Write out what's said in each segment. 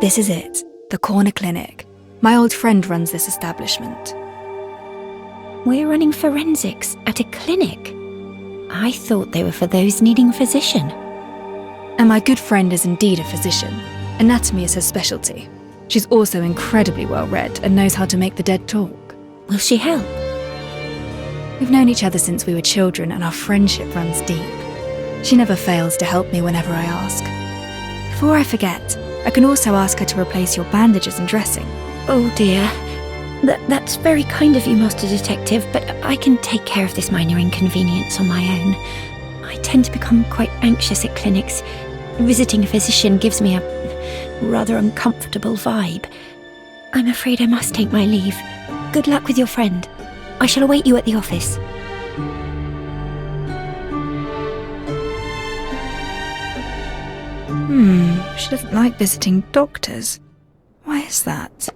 This is it, the corner clinic. My old friend runs this establishment. We're running forensics at a clinic. I thought they were for those needing a physician. And my good friend is indeed a physician. Anatomy is her specialty. She's also incredibly well read and knows how to make the dead talk. Will she help? We've known each other since we were children and our friendship runs deep. She never fails to help me whenever I ask. Before I forget, I can also ask her to replace your bandages and dressing. Oh dear. That's very kind of you, Master Detective, but I can take care of this minor inconvenience on my own. I tend to become quite anxious at clinics. Visiting a physician gives me a rather uncomfortable vibe. I'm afraid I must take my leave. Good luck with your friend. I shall await you at the office. She doesn't like visiting doctors. Why is that?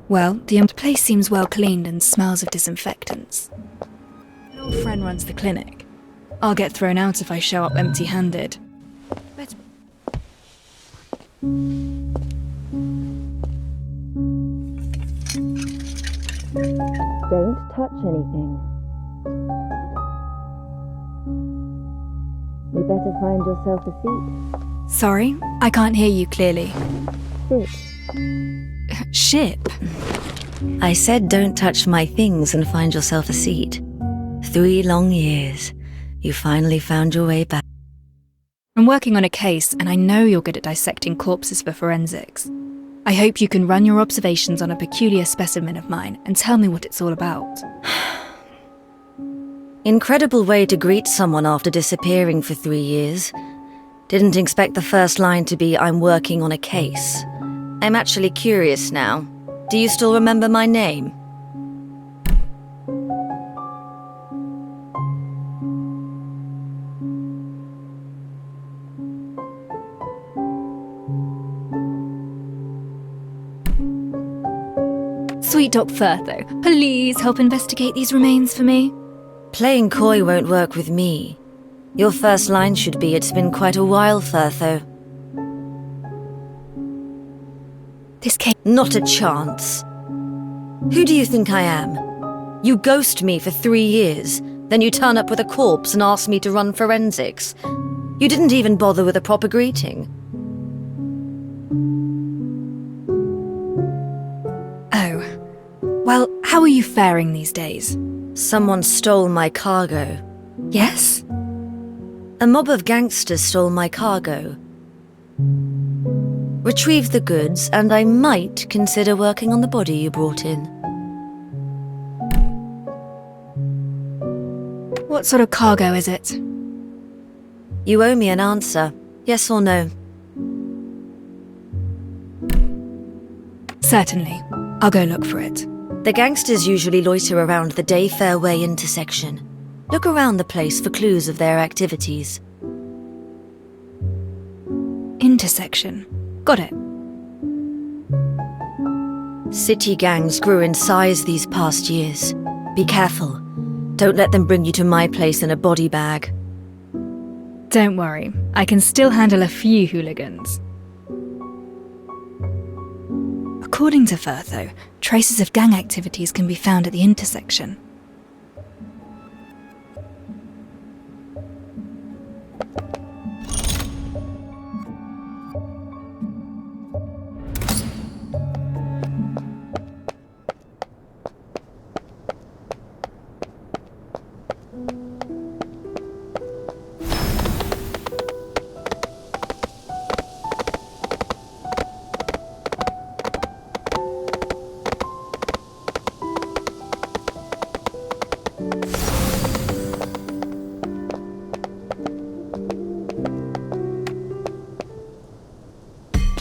Well, the place seems well cleaned and smells of disinfectants. An old friend runs the clinic. I'll get thrown out if I show up empty-handed. Don't touch anything. You better find yourself a seat. Sorry, I can't hear you clearly. Sit. Ship? I said don't touch my things and find yourself a seat. 3 long years. You finally found your way back. I'm working on a case and I know you're good at dissecting corpses for forensics. I hope you can run your observations on a peculiar specimen of mine and tell me what it's all about. Incredible way to greet someone after disappearing for 3 years. Didn't expect the first line to be, I'm working on a case. I'm actually curious now. Do you still remember my name? Sweet Doc Firtho, please help investigate these remains for me. Playing coy won't work with me. Your first line should be, it's been quite a while, Firtho. This case... Not a chance. Who do you think I am? You ghost me for 3 years, then you turn up with a corpse and ask me to run forensics. You didn't even bother with a proper greeting. Oh. Well, how are you faring these days? Someone stole my cargo. Yes? A mob of gangsters stole my cargo. Retrieved the goods, and I might consider working on the body you brought in. What sort of cargo is it? You owe me an answer, yes or no. Certainly. I'll go look for it. The gangsters usually loiter around the Day Fairway intersection. Look around the place for clues of their activities. Intersection. Got it. City gangs grew in size these past years. Be careful. Don't let them bring you to my place in a body bag. Don't worry. I can still handle a few hooligans. According to Firtho, traces of gang activities can be found at the intersection.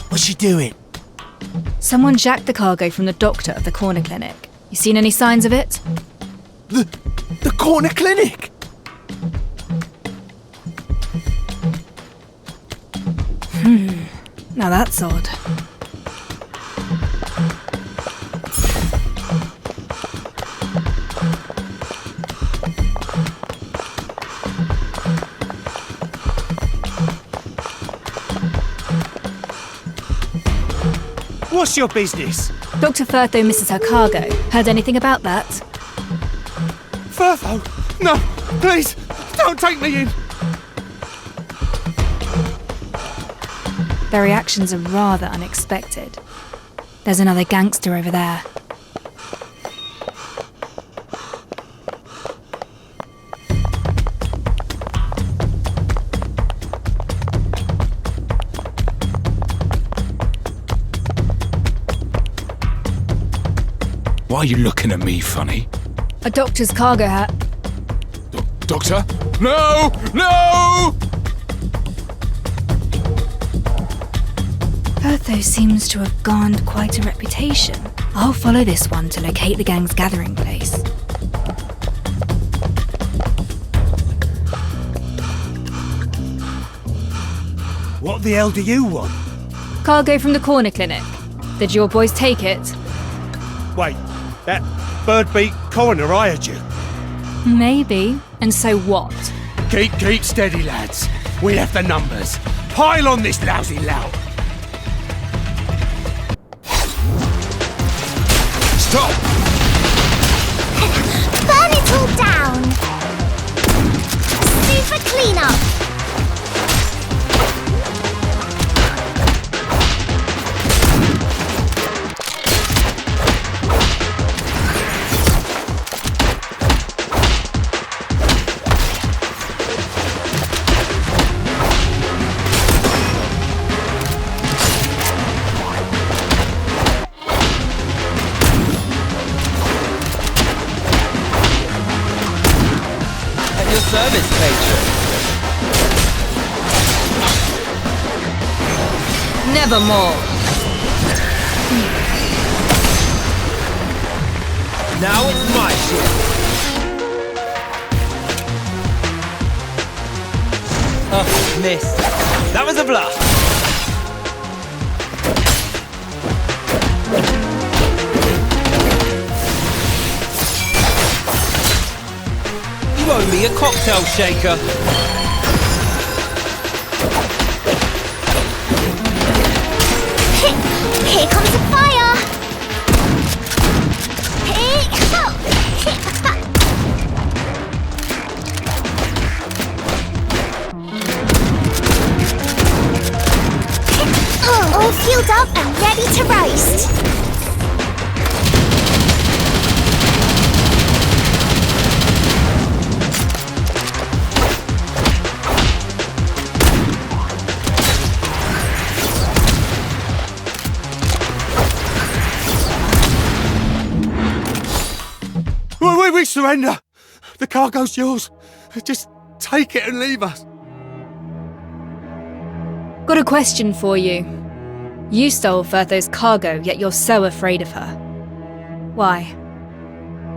What's she doing? Someone jacked the cargo from the doctor of the corner clinic. You seen any signs of it? The corner clinic? Now that's odd. What's your business? Dr. Firtho misses her cargo. Heard anything about that? Firtho? No, please, don't take me in. Their reactions are rather unexpected. There's another gangster over there. Why are you looking at me funny? A doctor's cargo hat. Doctor? No! No! Firtho seems to have garnered quite a reputation. I'll follow this one to locate the gang's gathering place. What the hell do you want? Cargo from the corner clinic. Did your boys take it? Wait, that bird-beak coroner hired you. Maybe. And so what? Keep steady, lads. We have the numbers. Pile on this lousy lout. Stop! Burn it all down! Super cleanup! Your service, patron. Nevermore. Now it's my shift. Oh, missed. That was a bluff. You owe me a cocktail shaker. Here comes the fire! All fueled up and ready to roast. We surrender. The cargo's yours. Just take it and leave us. Got a question for you. You stole Firtho's cargo, yet you're so afraid of her. Why?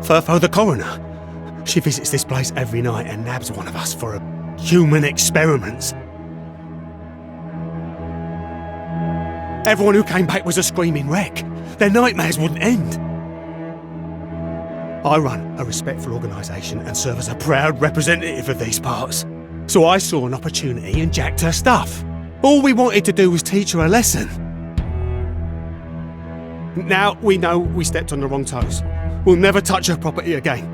Firtho the coroner. She visits this place every night and nabs one of us for a human experiment. Everyone who came back was a screaming wreck. Their nightmares wouldn't end. I run a respectful organisation and serve as a proud representative of these parts. So I saw an opportunity and jacked her stuff. All we wanted to do was teach her a lesson. Now we know we stepped on the wrong toes. We'll never touch her property again.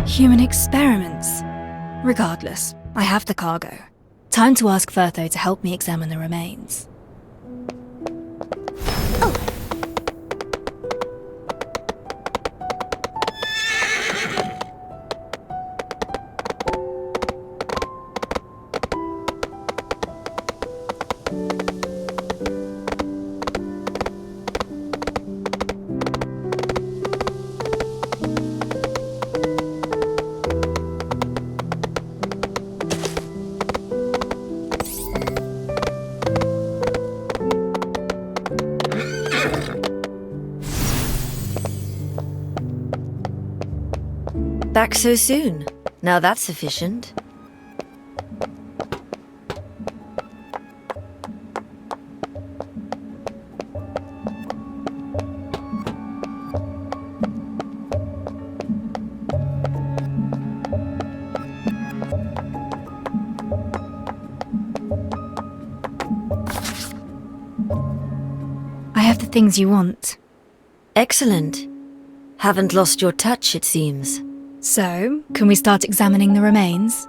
Human experiments. Regardless, I have the cargo. Time to ask Firtho to help me examine the remains. Back so soon. Now that's efficient. things you want. Excellent. Haven't lost your touch, it seems. So, can we start examining the remains?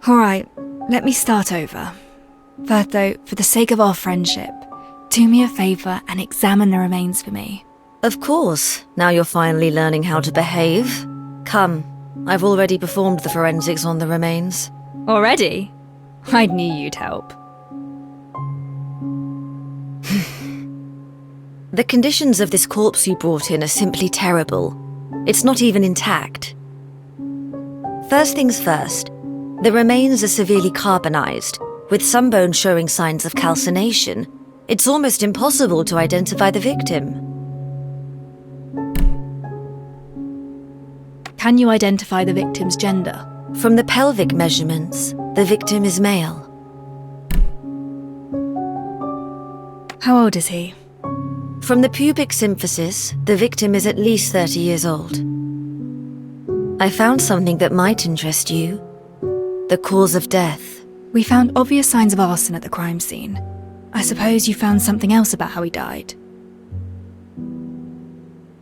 Alright, let me start over. First though, for the sake of our friendship, do me a favour and examine the remains for me. Of course, now you're finally learning how to behave. Come, I've already performed the forensics on the remains. Already? I knew you'd help. The conditions of this corpse you brought in are simply terrible. It's not even intact. First things first, the remains are severely carbonized, with some bones showing signs of calcination. It's almost impossible to identify the victim. Can you identify the victim's gender? From the pelvic measurements, the victim is male. How old is he? From the pubic symphysis, the victim is at least 30 years old. I found something that might interest you. The cause of death. We found obvious signs of arson at the crime scene. I suppose you found something else about how he died.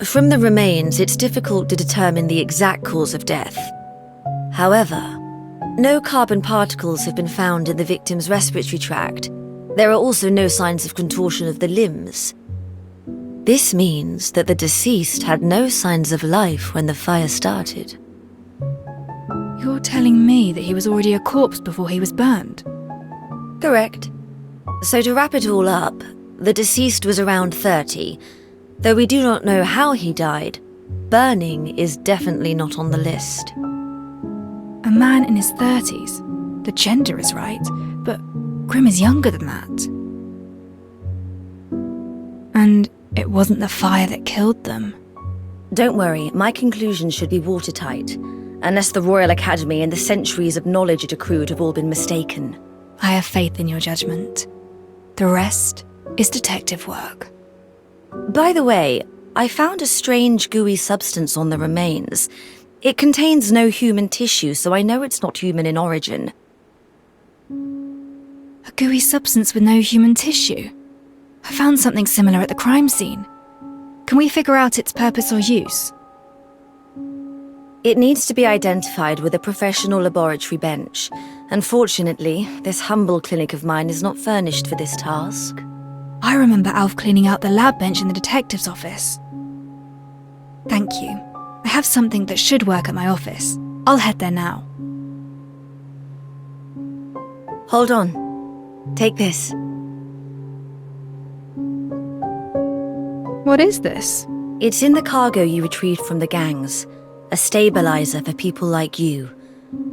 From the remains, it's difficult to determine the exact cause of death. However, no carbon particles have been found in the victim's respiratory tract. There are also no signs of contortion of the limbs. This means that the deceased had no signs of life when the fire started. You're telling me that he was already a corpse before he was burned? Correct. So to wrap it all up, the deceased was around 30. Though we do not know how he died, burning is definitely not on the list. A man in his 30s. The gender is right, but Grim is younger than that. And it wasn't the fire that killed them. Don't worry, my conclusions should be watertight, unless the Royal Academy and the centuries of knowledge it accrued have all been mistaken. I have faith in your judgment. The rest is detective work. By the way, I found a strange gooey substance on the remains. It contains no human tissue, so I know it's not human in origin. A gooey substance with no human tissue? I found something similar at the crime scene. Can we figure out its purpose or use? It needs to be identified with a professional laboratory bench. Unfortunately, this humble clinic of mine is not furnished for this task. I remember Alf cleaning out the lab bench in the detective's office. Thank you. I have something that should work at my office. I'll head there now. Hold on. Take this. What is this? It's in the cargo you retrieved from the gangs. A stabilizer for people like you.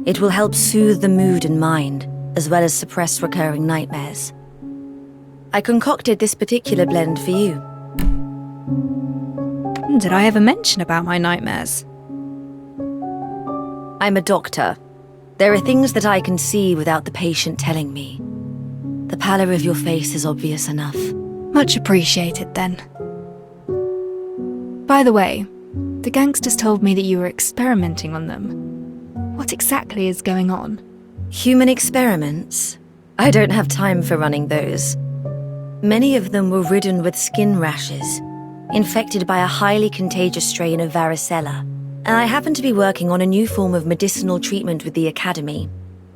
It will help soothe the mood and mind, as well as suppress recurring nightmares. I concocted this particular blend for you. Did I ever mention about my nightmares? I'm a doctor. There are things that I can see without the patient telling me. The pallor of your face is obvious enough. Much appreciated, then. By the way, the gangsters told me that you were experimenting on them. What exactly is going on? Human experiments? I don't have time for running those. Many of them were ridden with skin rashes, infected by a highly contagious strain of varicella, and I happen to be working on a new form of medicinal treatment with the Academy.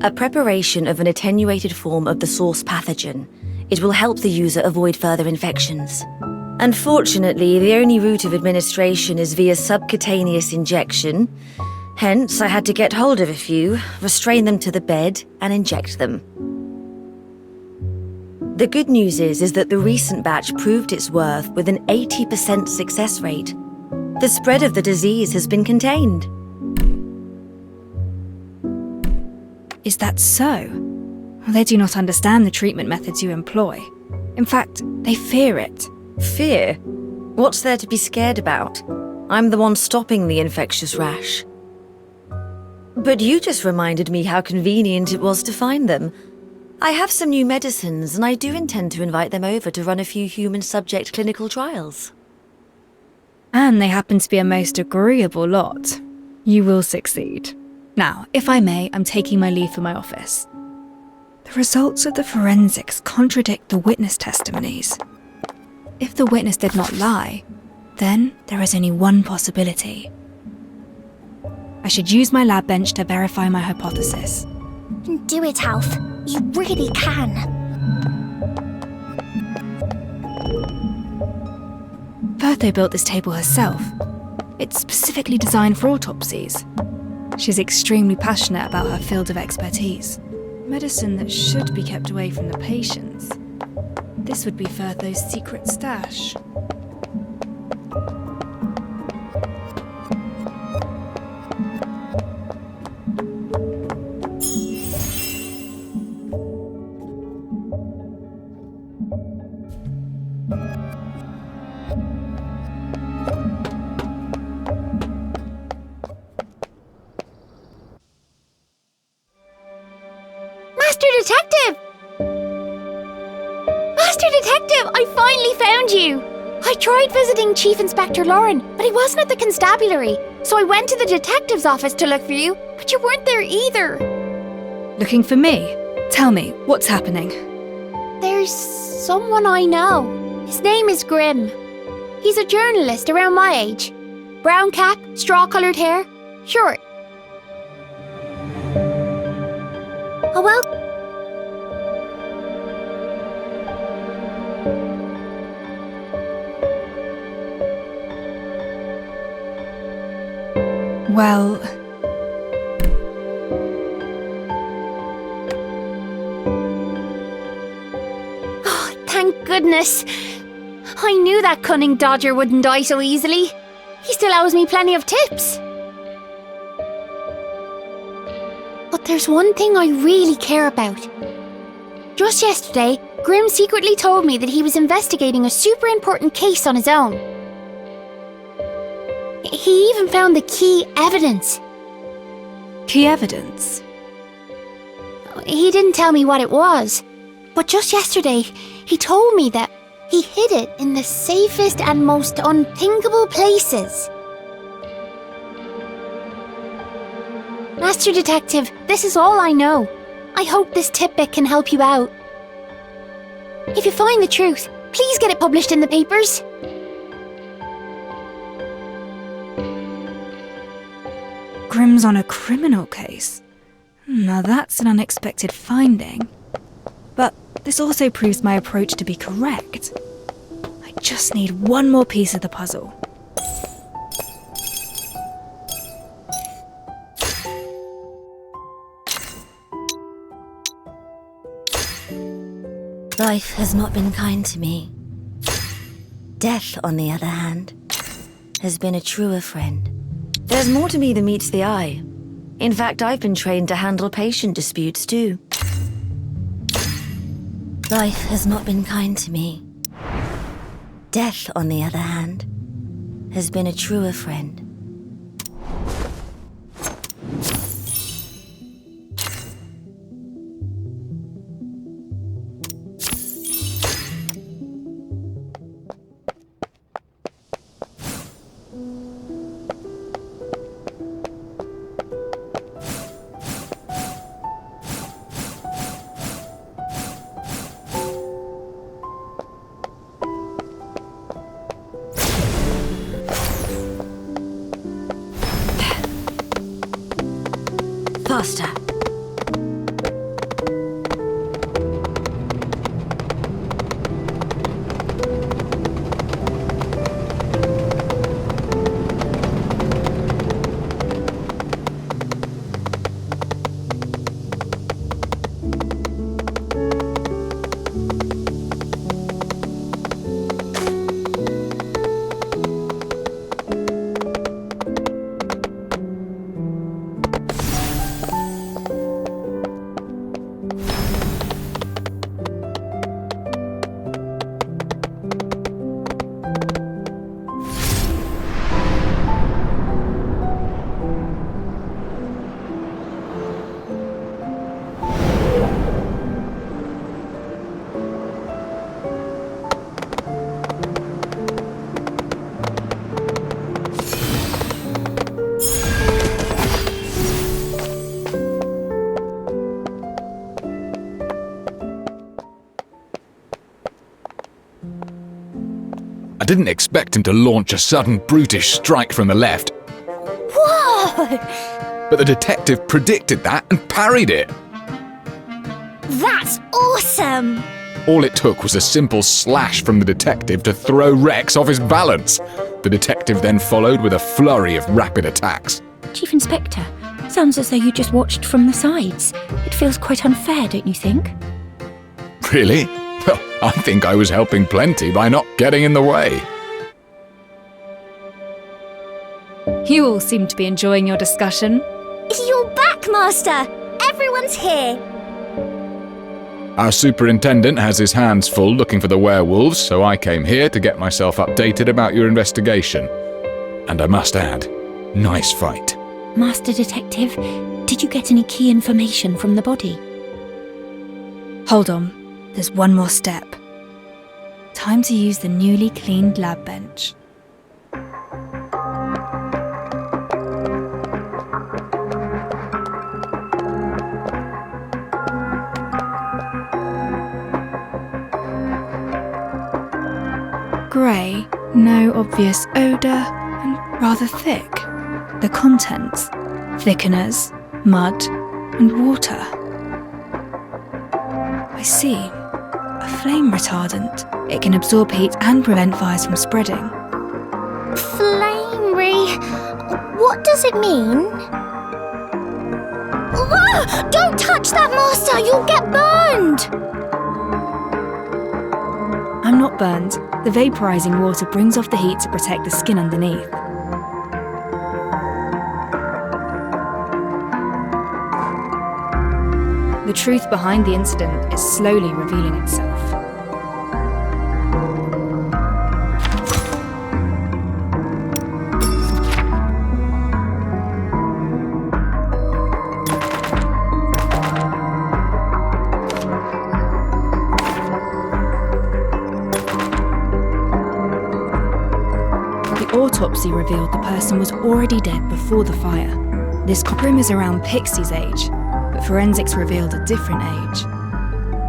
A preparation of an attenuated form of the source pathogen. It will help the user avoid further infections. Unfortunately, the only route of administration is via subcutaneous injection. Hence, I had to get hold of a few, restrain them to the bed, and inject them. The good news is that the recent batch proved its worth with an 80% success rate. The spread of the disease has been contained. Is that so? They do not understand the treatment methods you employ. In fact, they fear it. Fear? What's there to be scared about? I'm the one stopping the infectious rash. But you just reminded me how convenient it was to find them. I have some new medicines, and I do intend to invite them over to run a few human subject clinical trials. And they happen to be a most agreeable lot. You will succeed. Now, if I may, I'm taking my leave for my office. The results of the forensics contradict the witness testimonies. if the witness did not lie, then there is only one possibility. I should use my lab bench to verify my hypothesis. Do it, Alf. You really can. Bertho built this table herself. It's specifically designed for autopsies. She's extremely passionate about her field of expertise. Medicine that should be kept away from the patients. This would be Bertho's secret stash. Master Detective! Master Detective, I finally found you! I tried visiting Chief Inspector Lauren, but he wasn't at the constabulary. So I went to the detective's office to look for you, but you weren't there either. Looking for me? Tell me, what's happening? There's someone I know. His name is Grimm. He's a journalist around my age. Brown cap, straw-coloured hair, short. Oh well. Well... Oh, thank goodness. I knew that cunning dodger wouldn't die so easily. He still owes me plenty of tips. But there's one thing I really care about. Just yesterday, Grimm secretly told me that he was investigating a super important case on his own. He even found the key evidence. Key evidence? He didn't tell me what it was, but just yesterday, he told me that he hid it in the safest and most unthinkable places. Master Detective, this is all I know. I hope this tidbit can help you out. If you find the truth, please get it published in the papers. Grimm's on a criminal case. Now that's an unexpected finding. But this also proves my approach to be correct. I just need one more piece of the puzzle. Life has not been kind to me. Death, on the other hand, has been a truer friend. There's more to me than meets the eye. In fact, I've been trained to handle patient disputes too. Life has not been kind to me. Death, on the other hand, has been a truer friend. didn't expect him to launch a sudden brutish strike from the left, Whoa! but the detective predicted that and parried it. That's awesome! All it took was a simple slash from the detective to throw Rex off his balance. The detective then followed with a flurry of rapid attacks. Chief Inspector, sounds as though you just watched from the sides. It feels quite unfair, don't you think? Really? Well, I think I was helping plenty by not getting in the way. You all seem to be enjoying your discussion. You're back, Master! Everyone's here! Our superintendent has his hands full looking for the werewolves, so I came here to get myself updated about your investigation. And I must add, nice fight. Master Detective, did you get any key information from the body? Hold on, there's one more step. Time to use the newly cleaned lab bench. Grey, no obvious odour, and rather thick. The contents: thickeners, mud, and water. I see. A flame retardant. It can absorb heat and prevent fires from spreading. Flamery. What does it mean? Ah! Don't touch that, Master! You'll get burned! I'm not burned. The vaporizing water brings off the heat to protect the skin underneath. The truth behind the incident is slowly revealing itself. The autopsy revealed the person was already dead before the fire. This Grim is around Pixie's age, but forensics revealed a different age.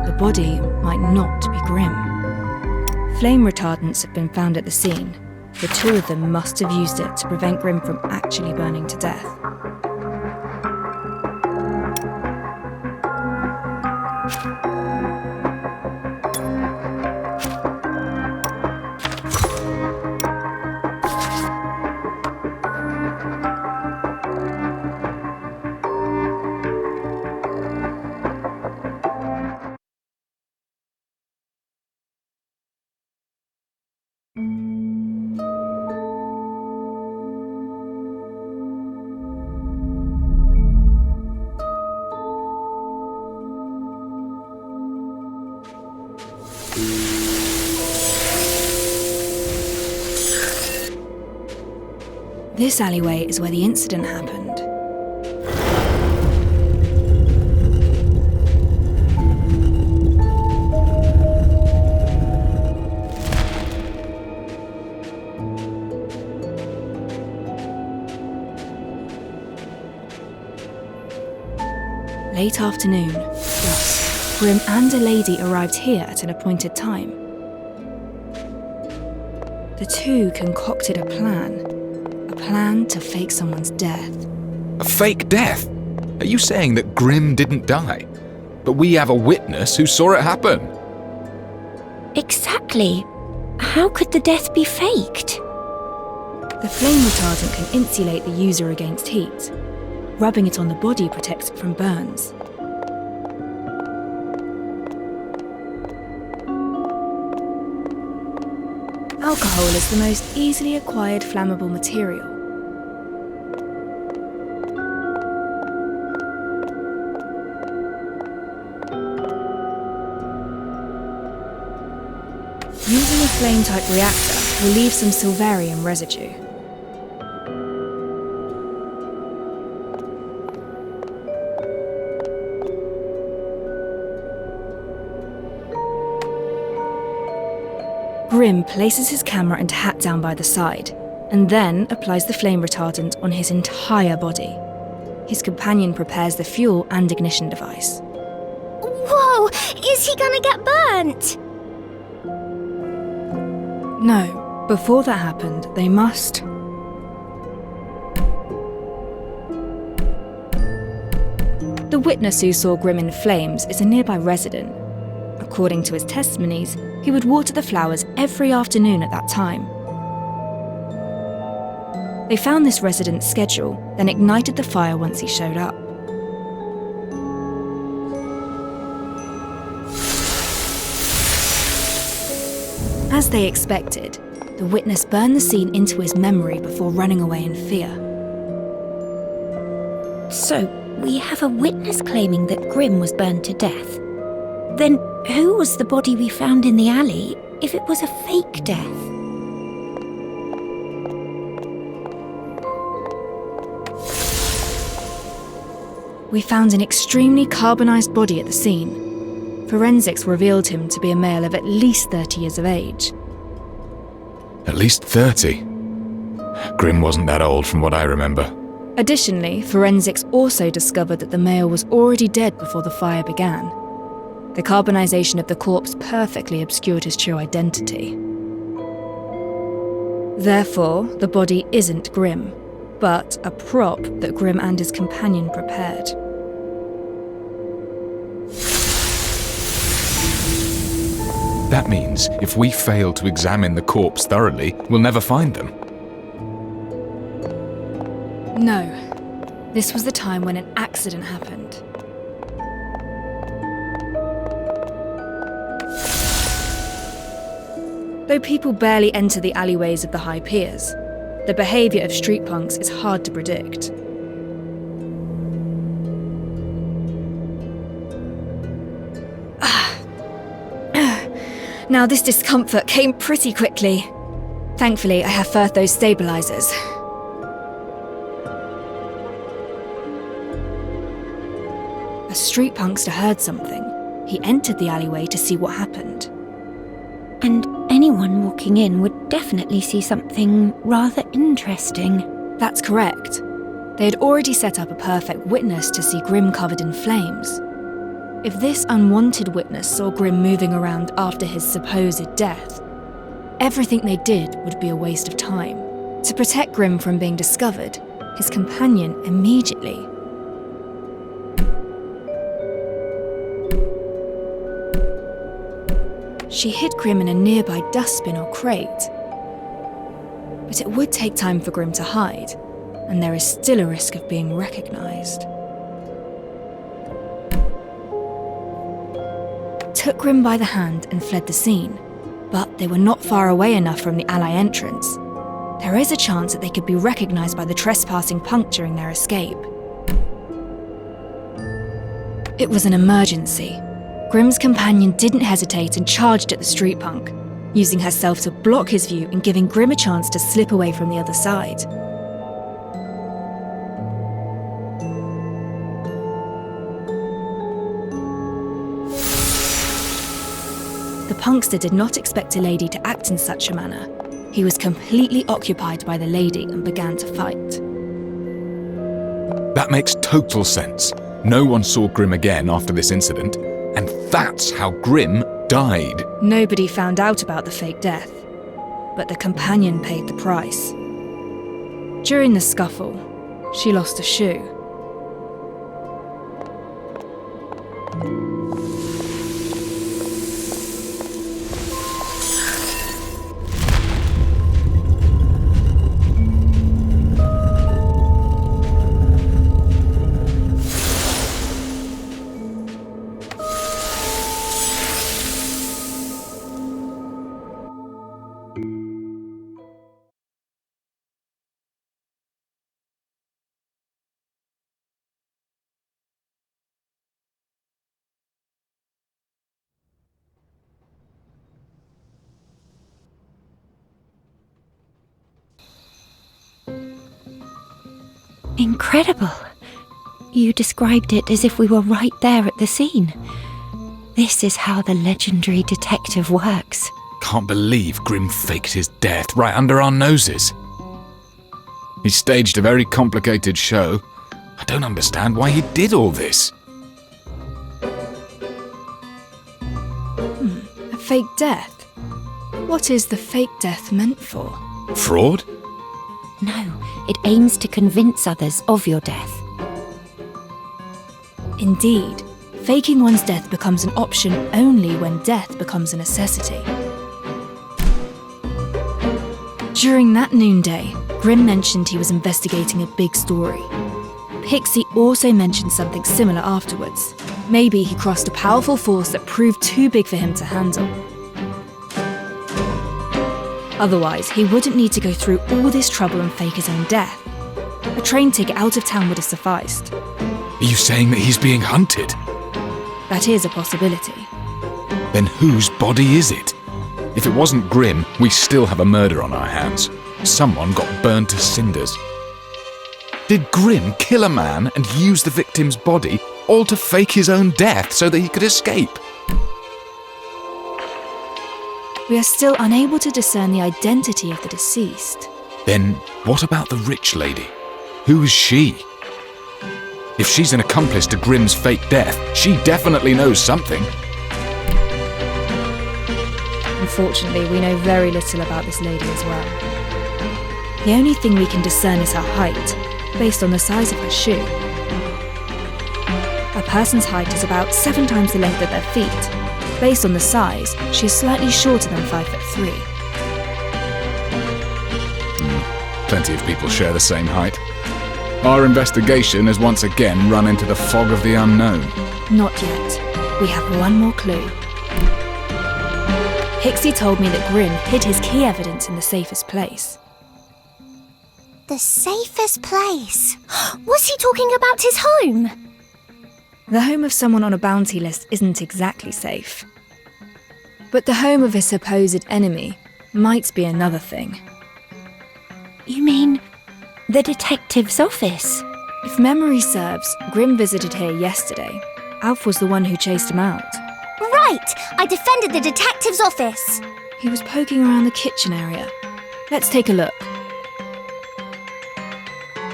The body might not be Grim. Flame retardants have been found at the scene. The two of them must have used it to prevent Grim from actually burning to death. This alleyway is where the incident happened. Late afternoon, Ross, Grim and a lady arrived here at an appointed time. The two concocted a plan to fake someone's death. A fake death? Are you saying that Grim didn't die? But we have a witness who saw it happen. Exactly. How could the death be faked? The flame retardant can insulate the user against heat. Rubbing it on the body protects it from burns. Alcohol is the most easily acquired flammable material. Using a flame-type reactor will leave some silverium residue. Grim places his camera and hat down by the side, and then applies the flame retardant on his entire body. His companion prepares the fuel and ignition device. Whoa! Is he gonna get burnt? No, Before that happened, they must... The witness who saw Grim in flames is a nearby resident. According to his testimonies, he would water the flowers every afternoon at that time. They found this resident's schedule, then ignited the fire once he showed up. As they expected, the witness burned the scene into his memory before running away in fear. So, we have a witness claiming that Grim was burned to death. Then who was the body we found in the alley if it was a fake death? We found an extremely carbonized body at the scene. Forensics revealed him to be a male of at least 30 years of age. At least 30. Grim wasn't that old from what I remember. Additionally, forensics also discovered that the male was already dead before the fire began. The carbonization of the corpse perfectly obscured his true identity. Therefore, the body isn't Grim, but a prop that Grim and his companion prepared. That means if we fail to examine the corpse thoroughly, we'll never find them. No. This was the time when an accident happened. Though people barely enter the alleyways of the high piers, the behaviour of street punks is hard to predict. Now this discomfort came pretty quickly. Thankfully, I have Firthos stabilisers. A street punkster heard something. He entered the alleyway to see what happened. And anyone walking in would definitely see something rather interesting. That's correct. They had already set up a perfect witness to see Grim covered in flames. If this unwanted witness saw Grim moving around after his supposed death, everything they did would be a waste of time. To protect Grim from being discovered, his companion immediately... She hid Grim in a nearby dustbin or crate. But it would take time for Grim to hide, and there is still a risk of being recognised. Took Grim by the hand and fled the scene, but they were not far away enough from the alley entrance. There is a chance that they could be recognised by the trespassing punk during their escape. It was an emergency. Grim's companion didn't hesitate and charged at the street punk, using herself to block his view and giving Grim a chance to slip away from the other side. The punkster did not expect a lady to act in such a manner. He was completely occupied by the lady and began to fight. That makes total sense. No one saw Grim again after this incident, and that's how Grim died. Nobody found out about the fake death, but the companion paid the price. During the scuffle, she lost a shoe. Incredible. You described it as if we were right there at the scene. This is how the legendary detective works. Can't believe Grim faked his death right under our noses. He staged a very complicated show. I don't understand why he did all this. A fake death? What is the fake death meant for? Fraud? No, it aims to convince others of your death. Indeed, faking one's death becomes an option only when death becomes a necessity. During that noonday, Grimm mentioned he was investigating a big story. Pixie also mentioned something similar afterwards. Maybe he crossed a powerful force that proved too big for him to handle. Otherwise, he wouldn't need to go through all this trouble and fake his own death. A train ticket out of town would have sufficed. Are you saying that he's being hunted? That is a possibility. Then whose body is it? If it wasn't Grimm, we still have a murder on our hands. Someone got burned to cinders. Did Grimm kill a man and use the victim's body, all to fake his own death so that he could escape? We are still unable to discern the identity of the deceased. Then what about the rich lady? Who is she? If she's an accomplice to Grimm's fake death, she definitely knows something. Unfortunately, we know very little about this lady as well. The only thing we can discern is her height, based on the size of her shoe. A person's height is about 7 times the length of their feet. Based on the size, she is slightly shorter than 5'3". Plenty of people share the same height. Our investigation has once again run into the fog of the unknown. Not yet. We have one more clue. Pixie told me that Grimm hid his key evidence in the safest place. The safest place? Was he talking about his home? The home of someone on a bounty list isn't exactly safe. But the home of a supposed enemy might be another thing. You mean the detective's office? If memory serves, Grimm visited here yesterday. Alf was the one who chased him out. Right! I defended the detective's office! He was poking around the kitchen area. Let's take a look.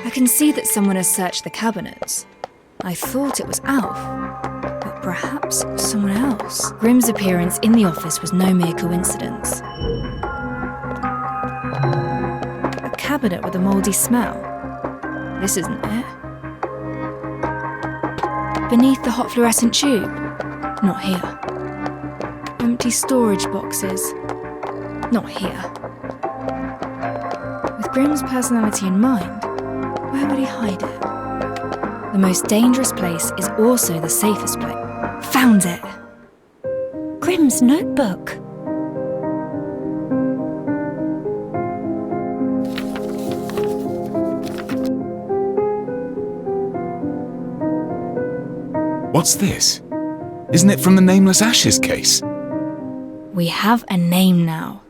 I can see that someone has searched the cabinets. I thought it was Alf, but perhaps someone else. Grimm's appearance in the office was no mere coincidence. A cabinet with a mouldy smell. This isn't it. Beneath the hot fluorescent tube. Not here. Empty storage boxes. Not here. With Grimm's personality in mind, where would he hide it? The most dangerous place is also the safest place. Found it! Grimm's notebook. What's this? Isn't it from the Nameless Ashes case? We have a name now.